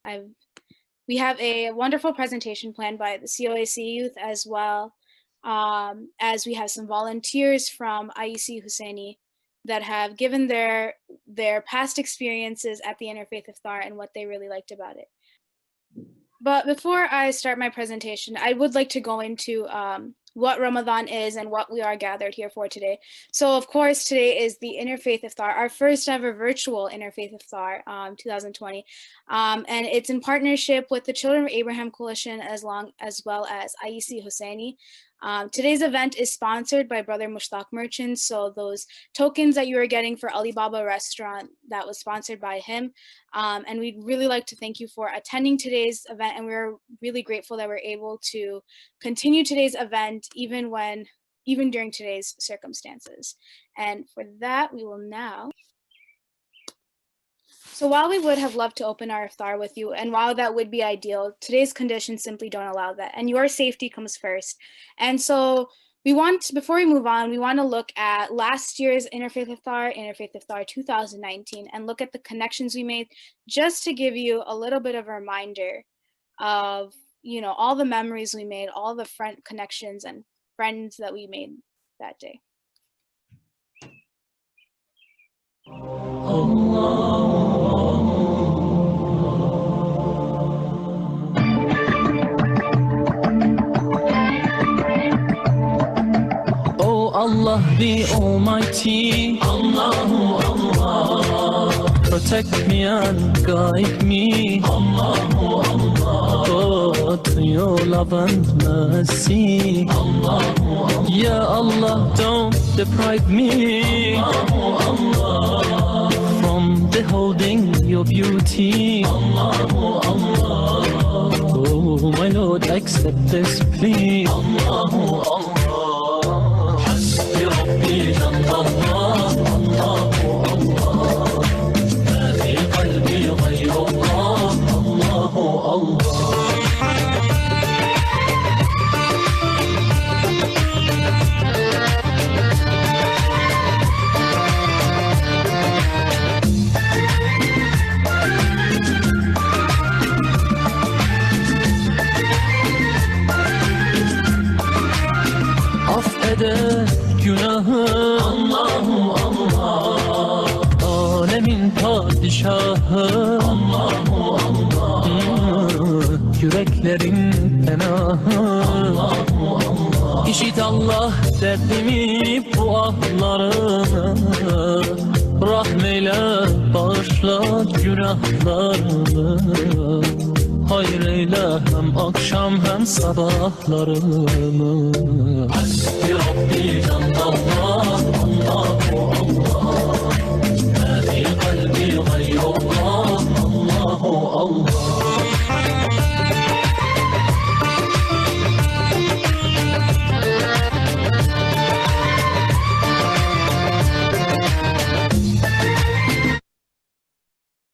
I've we have a wonderful presentation planned by the COAC youth as well, as we have some volunteers from IEC Husseini that have given their past experiences at the Interfaith Iftar and what they really liked about it. But before I start my presentation, I would like to go into what Ramadan is and what we are gathered here for today. So, of course, today is the Interfaith Iftar, our first ever virtual Interfaith Iftar, 2020. And it's in partnership with the Children of Abraham Coalition as well as IEC Husseini. Today's event is sponsored by Brother Mushtaq Merchants. So those tokens that you are getting for Alibaba restaurant, that was sponsored by him. And we'd really like to thank you for attending today's event. And we're really grateful that we're able to continue today's event even during today's circumstances. And for that, we will now. So while we would have loved to open our iftar with you, and while that would be ideal, today's conditions simply don't allow that. And your safety comes first. And so before we move on, we want to look at last year's Interfaith Iftar 2019, and look at the connections we made, just to give you a little bit of a reminder of, all the memories we made, all the friend connections and friends that we made that day. Allah the Almighty, Allahu Allah, protect me and guide me, Allahu Allah, to your love and mercy, Allahu Allah, Ya Allah, don't deprive me, Allahu Allah, from beholding your beauty, Allahu Allah, oh my Lord, accept this plea, Allahu Allah. ربي جنب الله الله الله ما في قلبي غير الله الله الله. Affeder günahı Allahu Allah, alemin padişahı Allahu Allah, yüreklerin penahı Allahu Allah. İşit Allah derdimi, bu ahlarımı, rahmeyle bağışla günahlarımı, hayır eyle hem akşam hem sabahlarımı. Hasbi Rabbi Candallah, Allahu Allah, ma fi kalbi gayrullah, Allahu Allah.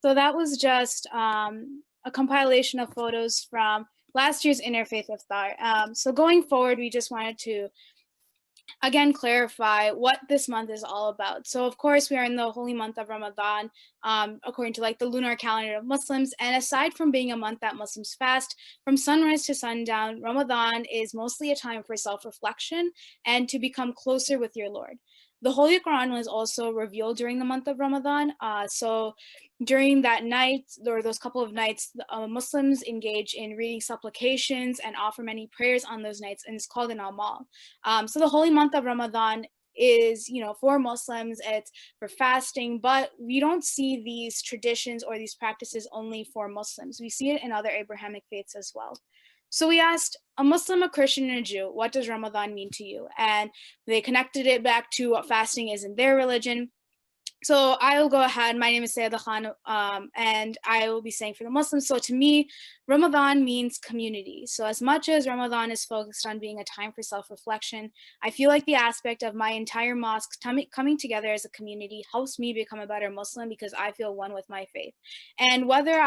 So that was just a compilation of photos from last year's Interfaith Iftar. So going forward, we just wanted to again clarify what this month is all about. So of course, we are in the holy month of Ramadan, according to the lunar calendar of Muslims. And aside from being a month that Muslims fast from sunrise to sundown, Ramadan is mostly a time for self-reflection and to become closer with your Lord. The Holy Quran was also revealed during the month of Ramadan. So during that night, or those couple of nights, Muslims engage in reading supplications and offer many prayers on those nights, and it's called an amal. So the holy month of Ramadan is, for Muslims, it's for fasting, but we don't see these traditions or these practices only for Muslims. We see it in other Abrahamic faiths as well. So we asked a Muslim, a Christian, and a Jew, what does Ramadan mean to you? And they connected it back to what fasting is in their religion. So I will go ahead. My name is Sayyidah Khan, and I will be saying for the Muslims. So to me, Ramadan means community. So as much as Ramadan is focused on being a time for self-reflection, I feel like the aspect of my entire mosque coming together as a community helps me become a better Muslim, because I feel one with my faith. And whether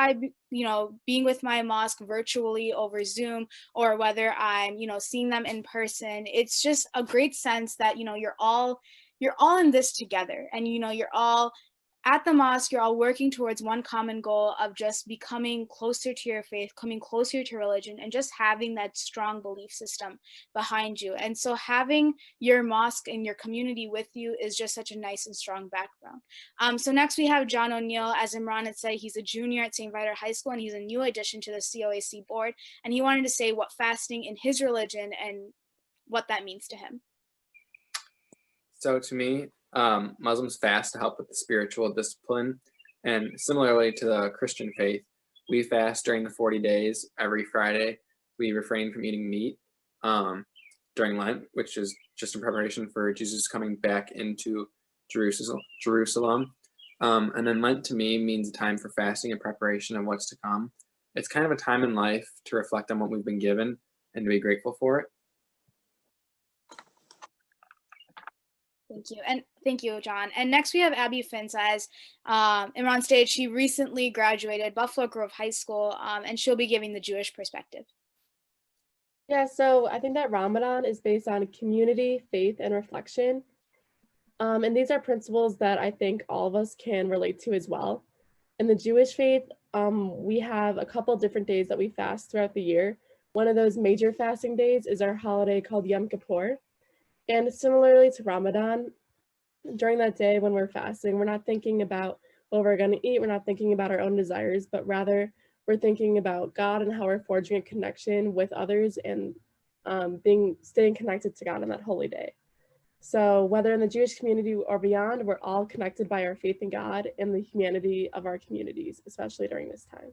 being with my mosque virtually over Zoom, or whether I'm, seeing them in person, it's just a great sense that, you're all in this together, and you're all At the mosque, you're all working towards one common goal of just becoming closer to your faith, coming closer to religion, and just having that strong belief system behind you. And so having your mosque and your community with you is just such a nice and strong background. So next we have John O'Neill. As Imran had said, he's a junior at St. Viator High School, and he's a new addition to the COAC board. And he wanted to say what fasting in his religion and what that means to him. So to me, Muslims fast to help with the spiritual discipline. And similarly to the Christian faith, we fast during the 40 days every Friday. We refrain from eating meat during Lent, which is just in preparation for Jesus coming back into Jerusalem. And then Lent to me means a time for fasting and preparation of what's to come. It's kind of a time in life to reflect on what we've been given and to be grateful for it. Thank you. And thank you, John. And next we have Abby Finz as Imran stated, she recently graduated Buffalo Grove High School, and she'll be giving the Jewish perspective. Yeah, so I think that Ramadan is based on community, faith, and reflection. And these are principles that I think all of us can relate to as well. In the Jewish faith, we have a couple different days that we fast throughout the year. One of those major fasting days is our holiday called Yom Kippur. And similarly to Ramadan, during that day when we're fasting, we're not thinking about what we're going to eat, we're not thinking about our own desires, but rather we're thinking about God and how we're forging a connection with others and staying connected to God on that holy day. So whether in the Jewish community or beyond, we're all connected by our faith in God and the humanity of our communities, especially during this time.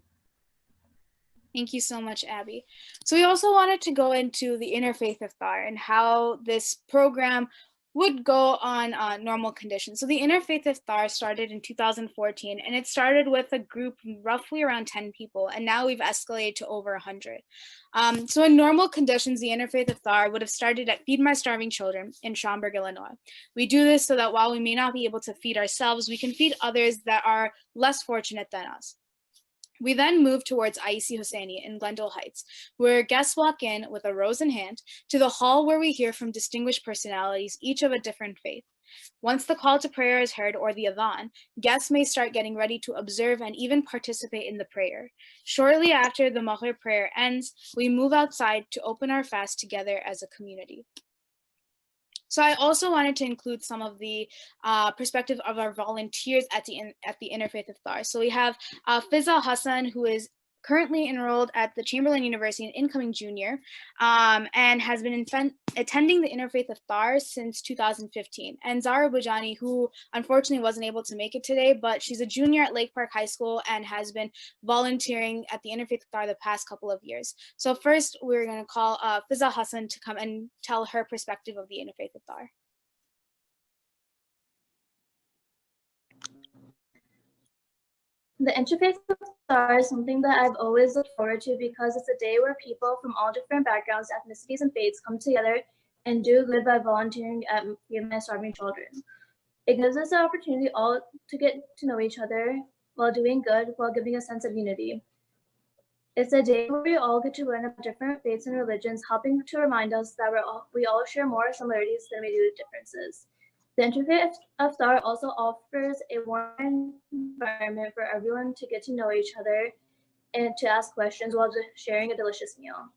Thank you so much, Abby. So we also wanted to go into the Interfaith Iftar and how this program would go on normal conditions. So the Interfaith Iftar started in 2014, and it started with a group roughly around 10 people, and now we've escalated to over 100. So in normal conditions, the Interfaith Iftar would have started at Feed My Starving Children in Schaumburg, Illinois. We do this so that while we may not be able to feed ourselves, we can feed others that are less fortunate than us. We then move towards Aisi Hosseini in Glendale Heights, where guests walk in with a rose in hand to the hall where we hear from distinguished personalities, each of a different faith. Once the call to prayer is heard, or the adhan, guests may start getting ready to observe and even participate in the prayer. Shortly after the Maghrib prayer ends, we move outside to open our fast together as a community. So I also wanted to include some of the perspective of our volunteers at the Interfaith Iftar. So we have Fiza Hassan, who is currently enrolled at the Chamberlain University, an incoming junior, and has been attending the Interfaith Iftar since 2015. And Zara Bujani, who unfortunately wasn't able to make it today, but she's a junior at Lake Park High School and has been volunteering at the Interfaith Iftar the past couple of years. So first, we're going to call Fiza Hassan to come and tell her perspective of the Interfaith Iftar. The Interfaith Iftar is something that I've always looked forward to because it's a day where people from all different backgrounds, ethnicities, and faiths come together and do good by volunteering at Feed My Starving Children. It gives us the opportunity all to get to know each other while doing good, while giving a sense of unity. It's a day where we all get to learn about different faiths and religions, helping to remind us that we all share more similarities than we do differences. The Interfaith Iftar also offers a warm environment for everyone to get to know each other and to ask questions while sharing a delicious meal.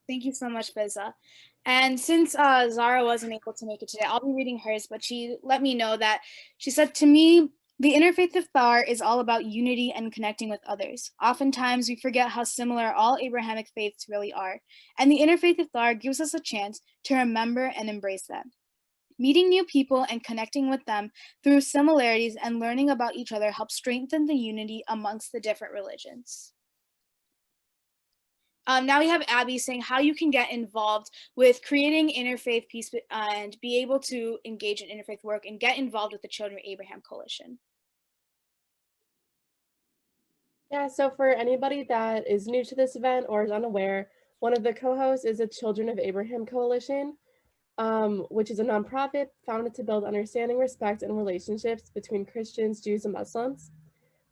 Thank you so much, Fiza. And since Zara wasn't able to make it today, I'll be reading hers, but she let me know that she said, to me, the Interfaith Iftar is all about unity and connecting with others. Oftentimes, we forget how similar all Abrahamic faiths really are, and the Interfaith Iftar gives us a chance to remember and embrace that. Meeting new people and connecting with them through similarities and learning about each other helps strengthen the unity amongst the different religions. Now we have Abby saying how you can get involved with creating interfaith peace and be able to engage in interfaith work and get involved with the Children of Abraham Coalition. Yeah, so for anybody that is new to this event or is unaware, one of the co-hosts is the Children of Abraham Coalition, which is a nonprofit founded to build understanding, respect, and relationships between Christians, Jews, and Muslims.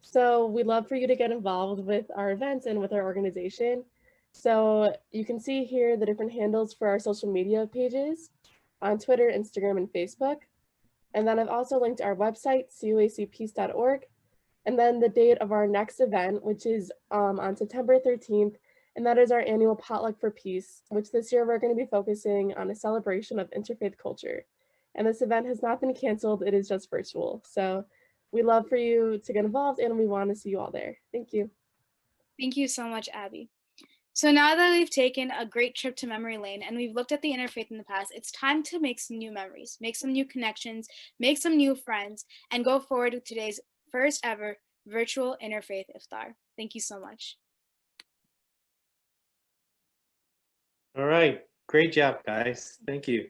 So we'd love for you to get involved with our events and with our organization. So you can see here the different handles for our social media pages on Twitter, Instagram, and Facebook. And then I've also linked our website, cuacpeace.org, and then the date of our next event, which is on September 13th, and that is our annual Potluck for Peace, which this year we're going to be focusing on a celebration of interfaith culture. And this event has not been canceled, it is just virtual. So we'd love for you to get involved and we want to see you all there. Thank you. Thank you so much, Abby. So now that we've taken a great trip to memory lane and we've looked at the interfaith in the past, it's time to make some new memories, make some new connections, make some new friends, and go forward with today's first ever virtual interfaith iftar. Thank you so much. All right, great job, guys. Thank you.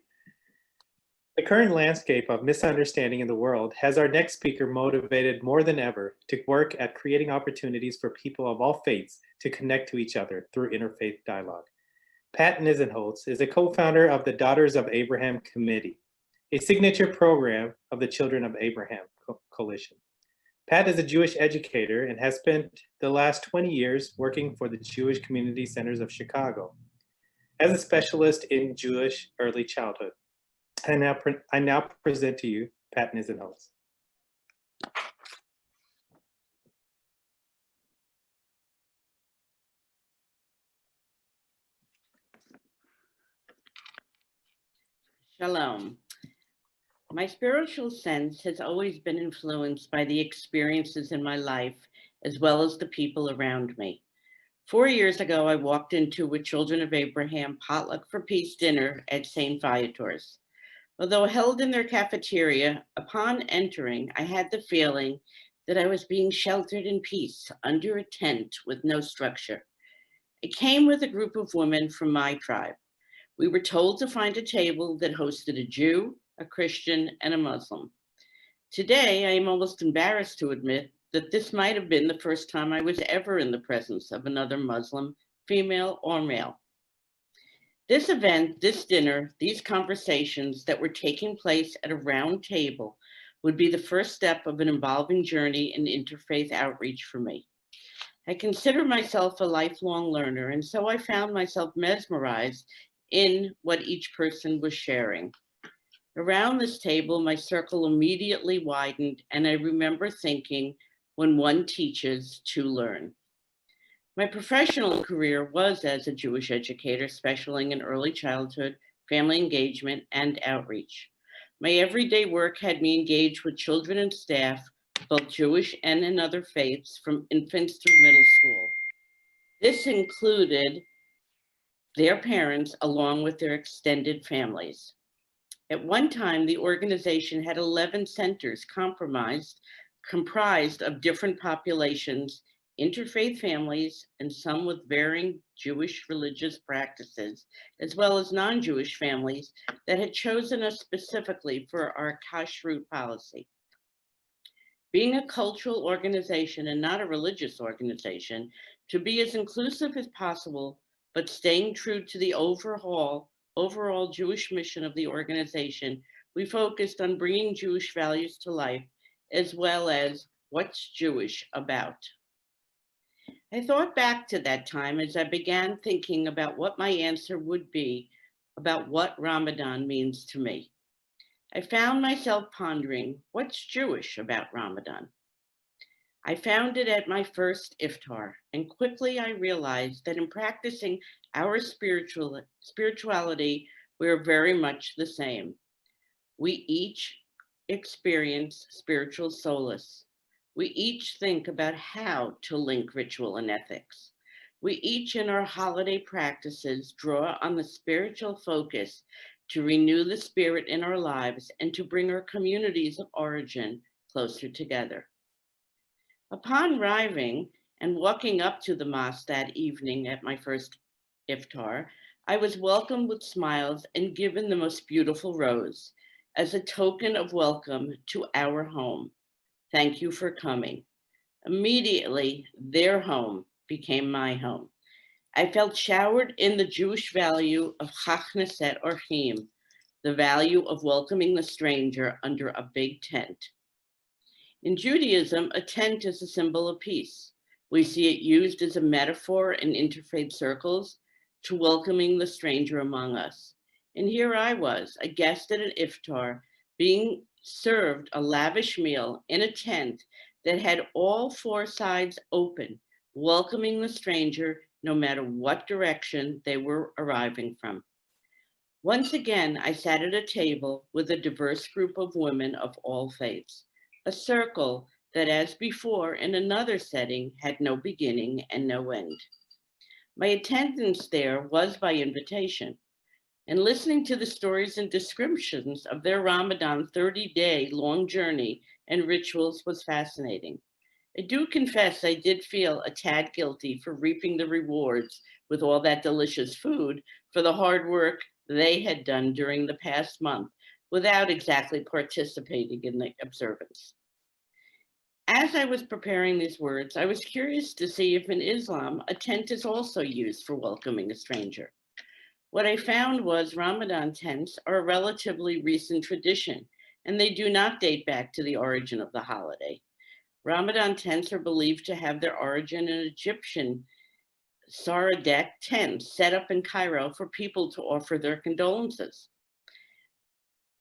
The current landscape of misunderstanding in the world has our next speaker motivated more than ever to work at creating opportunities for people of all faiths to connect to each other through interfaith dialogue. Pat Nisenholtz is a co-founder of the Daughters of Abraham Committee, a signature program of the Children of Abraham Coalition. Pat is a Jewish educator and has spent the last 20 years working for the Jewish Community Centers of Chicago as a specialist in Jewish early childhood. I now present to you Pat Nisenholtz. Shalom. My spiritual sense has always been influenced by the experiences in my life, as well as the people around me. 4 years ago, I walked into a Children of Abraham Potluck for Peace dinner at St. Viator's. Although held in their cafeteria, upon entering, I had the feeling that I was being sheltered in peace under a tent with no structure. I came with a group of women from my tribe. We were told to find a table that hosted a Jew, a Christian, and a Muslim. Today, I am almost embarrassed to admit that this might have been the first time I was ever in the presence of another Muslim, female or male. This event, this dinner, these conversations that were taking place at a round table would be the first step of an involving journey in interfaith outreach for me. I consider myself a lifelong learner, and so I found myself mesmerized in what each person was sharing. Around this table, my circle immediately widened, and I remember thinking, when one teaches, to learn. My professional career was as a Jewish educator, specializing in early childhood, family engagement, and outreach. My everyday work had me engaged with children and staff, both Jewish and in other faiths, from infants through middle school. This included their parents along with their extended families. At one time, the organization had 11 centers comprised of different populations, interfaith families, and some with varying Jewish religious practices, as well as non-Jewish families that had chosen us specifically for our kashrut policy. Being a cultural organization and not a religious organization, to be as inclusive as possible, but staying true to the overall Jewish mission of the organization, we focused on bringing Jewish values to life, as well as what's Jewish about. I thought back to that time as I began thinking about what my answer would be about what Ramadan means to me. I found myself pondering, what's Jewish about Ramadan? I found it at my first iftar, and quickly I realized that in practicing our spirituality, we're very much the same. We each experience spiritual solace. We each think about how to link ritual and ethics. We each in our holiday practices draw on the spiritual focus to renew the spirit in our lives and to bring our communities of origin closer together. Upon arriving and walking up to the mosque that evening at my first iftar, I was welcomed with smiles and given the most beautiful rose as a token of welcome to our home. Thank you for coming. Immediately, their home became my home. I felt showered in the Jewish value of Chachneset Orchim, the value of welcoming the stranger under a big tent. In Judaism, a tent is a symbol of peace. We see it used as a metaphor in interfaith circles to welcoming the stranger among us. And here I was, a guest at an iftar, being served a lavish meal in a tent that had all four sides open, welcoming the stranger no matter what direction they were arriving from. Once again, I sat at a table with a diverse group of women of all faiths, a circle that, as before in another setting, had no beginning and no end. My attendance there was by invitation, and listening to the stories and descriptions of their Ramadan 30-day long journey and rituals was fascinating. I do confess I did feel a tad guilty for reaping the rewards with all that delicious food for the hard work they had done during the past month without exactly participating in the observance. As I was preparing these words, I was curious to see if in Islam, a tent is also used for welcoming a stranger. What I found was Ramadan tents are a relatively recent tradition, and they do not date back to the origin of the holiday. Ramadan tents are believed to have their origin in Egyptian Saradek tents set up in Cairo for people to offer their condolences.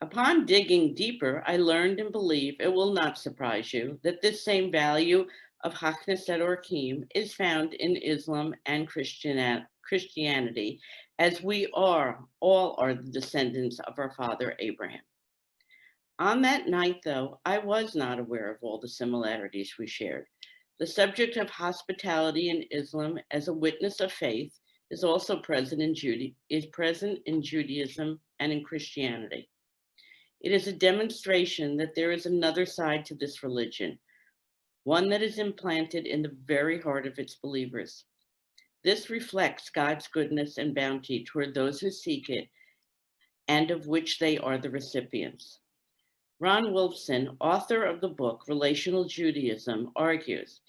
Upon digging deeper, I learned and believe it will not surprise you that this same value of Hakneset Orkim is found in Islam and Christianity, as we all are the descendants of our father Abraham. On that night, though, I was not aware of all the similarities we shared. The subject of hospitality in Islam as a witness of faith is also present in Judaism and in Christianity. It is a demonstration that there is another side to this religion, one that is implanted in the very heart of its believers. This reflects God's goodness and bounty toward those who seek it, and of which they are the recipients. Ron Wolfson, author of the book Relational Judaism, argues,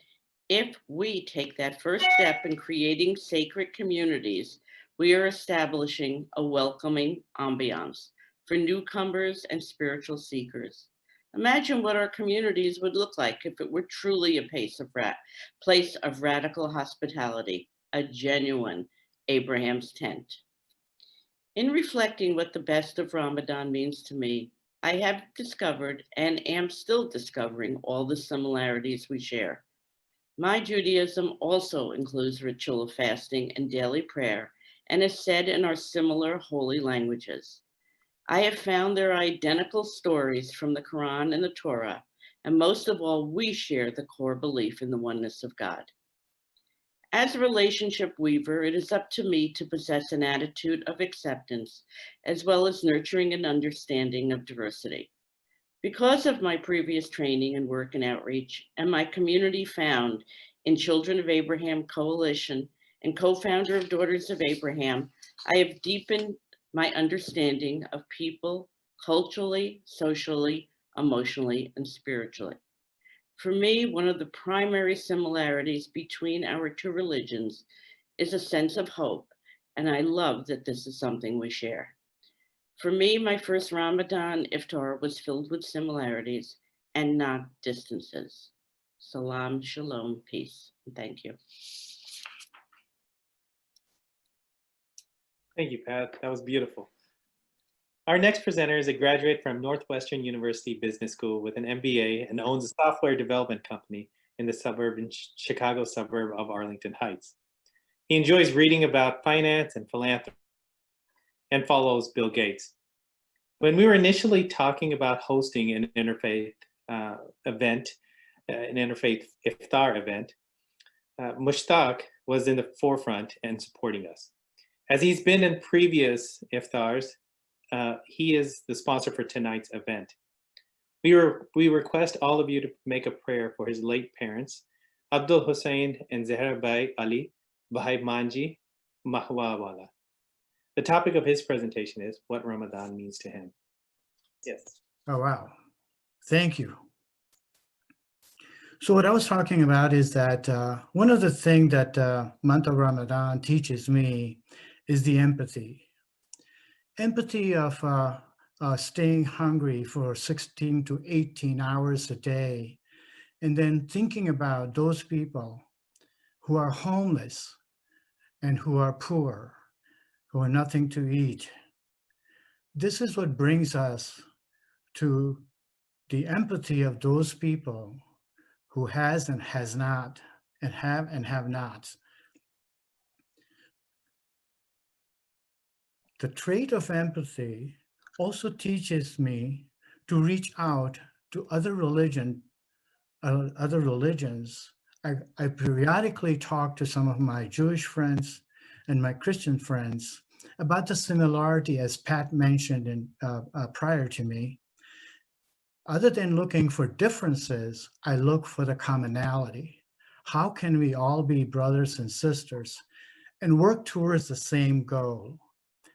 if we take that first step in creating sacred communities, we are establishing a welcoming ambiance for newcomers and spiritual seekers. Imagine what our communities would look like if it were truly a place of radical hospitality, a genuine Abraham's tent. In reflecting what the best of Ramadan means to me, I have discovered and am still discovering all the similarities we share. My Judaism also includes ritual of fasting and daily prayer and is said in our similar holy languages. I have found there are identical stories from the Quran and the Torah, and most of all, we share the core belief in the oneness of God. As a relationship weaver, it is up to me to possess an attitude of acceptance, as well as nurturing an understanding of diversity. Because of my previous training and work in outreach, and my community found in Children of Abraham Coalition and co-founder of Daughters of Abraham, I have deepened my understanding of people culturally, socially, emotionally, and spiritually. For me, one of the primary similarities between our two religions is a sense of hope, and I love that this is something we share. For me, my first Ramadan iftar was filled with similarities and not distances. Salam, shalom, peace, and thank you. Thank you, Pat. That was beautiful. Our next presenter is a graduate from Northwestern University Business School with an MBA and owns a software development company in the Chicago suburb of Arlington Heights. He enjoys reading about finance and philanthropy and follows Bill Gates. When we were initially talking about hosting an interfaith event, an interfaith iftar event, Mushtaq was in the forefront and supporting us. As he's been in previous iftars, he is the sponsor for tonight's event. We request all of you to make a prayer for his late parents, Abdul Hussain and Zahra Bai Ali Bahai Manji Mahwawala. The topic of his presentation is what Ramadan means to him. Yes. Oh, wow. Thank you. So what I was talking about is that one of the things that month of Ramadan teaches me is the empathy. Empathy of staying hungry for 16 to 18 hours a day, and then thinking about those people who are homeless and who are poor, who have nothing to eat. This is what brings us to the empathy of those people who has and has not, and have not. The trait of empathy also teaches me to reach out to other religions. I periodically talk to some of my Jewish friends and my Christian friends about the similarity, as Pat mentioned prior to me. Other than looking for differences, I look for the commonality. How can we all be brothers and sisters and work towards the same goal?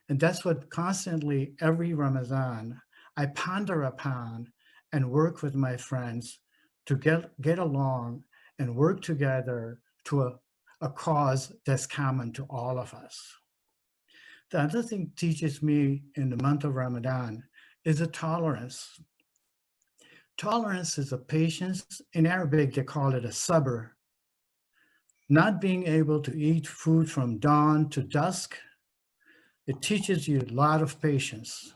And that's what constantly every Ramadan I ponder upon and work with my friends to get along and work together to a cause that's common to all of us. The other thing teaches me in the month of Ramadan is a tolerance. Tolerance is a patience. In Arabic, they call it a sabr. Not being able to eat food from dawn to dusk, it teaches you a lot of patience.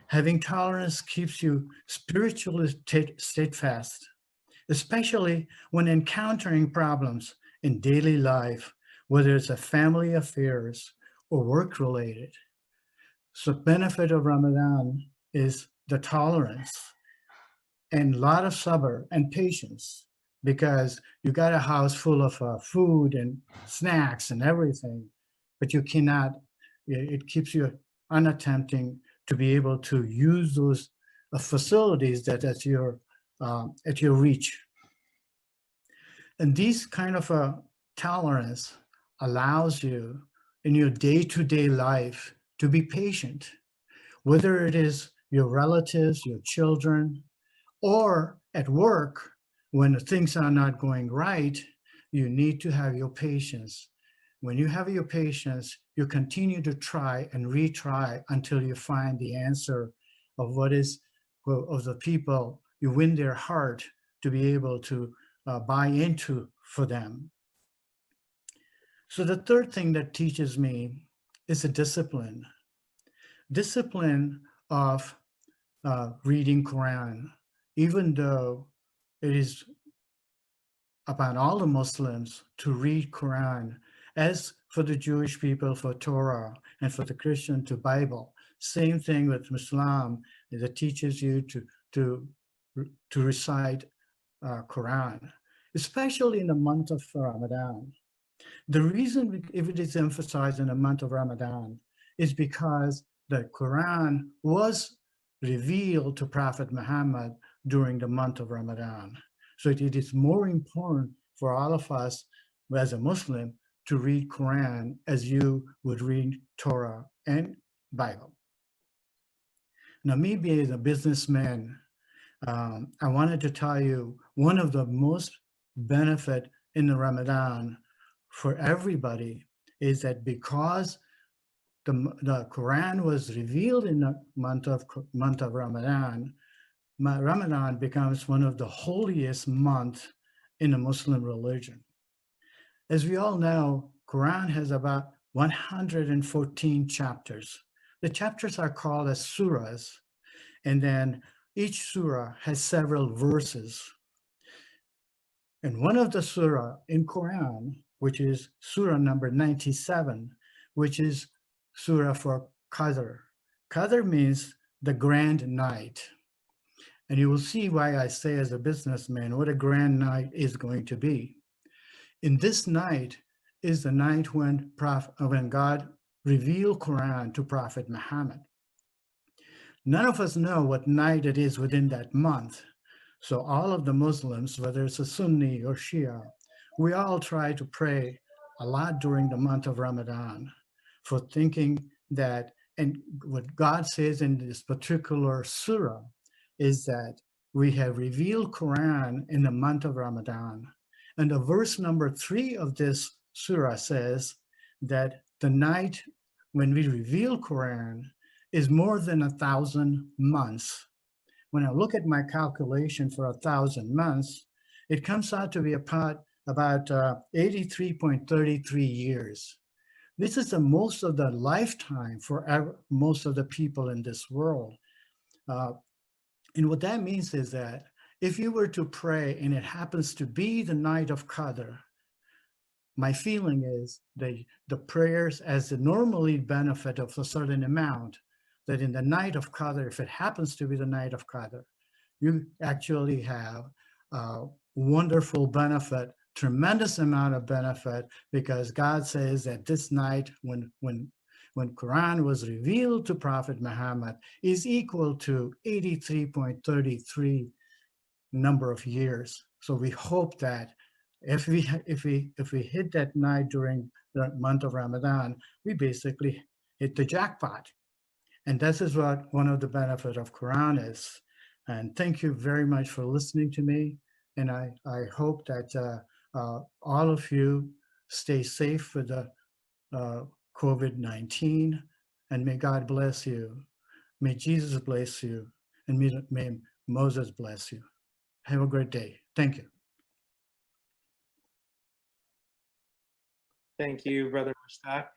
Having tolerance keeps you spiritually steadfast, especially when encountering problems in daily life, whether it's a family affairs or work related. So benefit of Ramadan is the tolerance and a lot of sabr and patience, because you got a house full of food and snacks and everything, but you cannot, it keeps you unattempting to be able to use those facilities that at your reach. And these kind of tolerance allows you in your day-to-day life to be patient, whether it is your relatives, your children, or at work, when things are not going right, you need to have your patience. When you have your patience, you continue to try and retry until you find the answer of what is, of the people, you win their heart to be able to buy into for them. So the third thing that teaches me is a discipline. Discipline of reading Quran, even though it is upon all the Muslims to read Quran, as for the Jewish people for Torah and for the Christian to Bible. Same thing with Islam, that teaches you to recite Quran, especially in the month of Ramadan. The reason if it is emphasized in the month of Ramadan is because the Quran was revealed to Prophet Muhammad during the month of Ramadan. So it is more important for all of us as a Muslim to read Quran as you would read Torah and Bible. Now, me being a businessman, I wanted to tell you one of the most benefit in the Ramadan for everybody is that because the Quran was revealed in the month of Ramadan, Ramadan becomes one of the holiest months in the Muslim religion. As we all know, Quran has about 114 chapters. The chapters are called as surahs, and then each surah has several verses. And one of the surah in Quran, which is surah number 97, which is surah for Qadr. Qadr means the grand night. And you will see why I say as a businessman what a grand night is going to be. In this night is the night when God revealed Quran to Prophet Muhammad. None of us know what night it is within that month. So all of the Muslims, whether it's a Sunni or Shia, we all try to pray a lot during the month of Ramadan for thinking that, and what God says in this particular surah is that we have revealed Quran in the month of Ramadan. And the verse number 3 of this surah says that the night when we reveal Quran is more than 1,000 months. When I look at my calculation for 1,000 months, it comes out to be about 83.33 years. This is the most of the lifetime for most of the people in this world. And what that means is that if you were to pray and it happens to be the night of Qadr, my feeling is that the prayers, as the normally benefit of a certain amount, that in the night of Qadr, if it happens to be the night of Qadr, you actually have wonderful benefit, tremendous amount of benefit, because God says that this night when Quran was revealed to Prophet Muhammad is equal to 83.33 number of years. So we hope that if we hit that night during the month of Ramadan, we basically hit the jackpot. And this is what one of the benefits of Quran is. And thank you very much for listening to me. And I hope that all of you stay safe with the COVID-19, and may God bless you. May Jesus bless you, and may Moses bless you. Have a great day. Thank you. Thank you, Brother Mushtaq.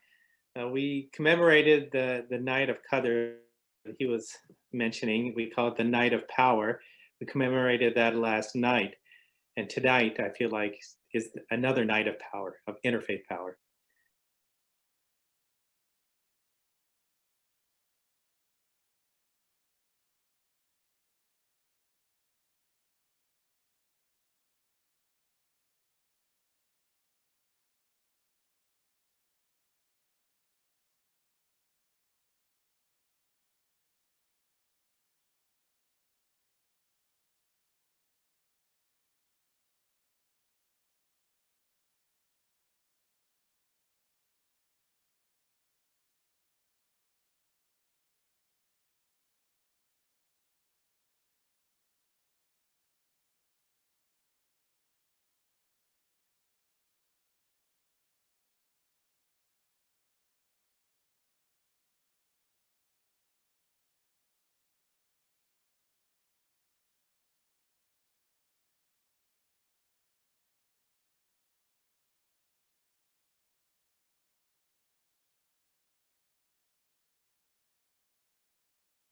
We commemorated the night of Qadr that he was mentioning. We call it the night of power. We commemorated that last night. And tonight, I feel like, is another night of power, of interfaith power.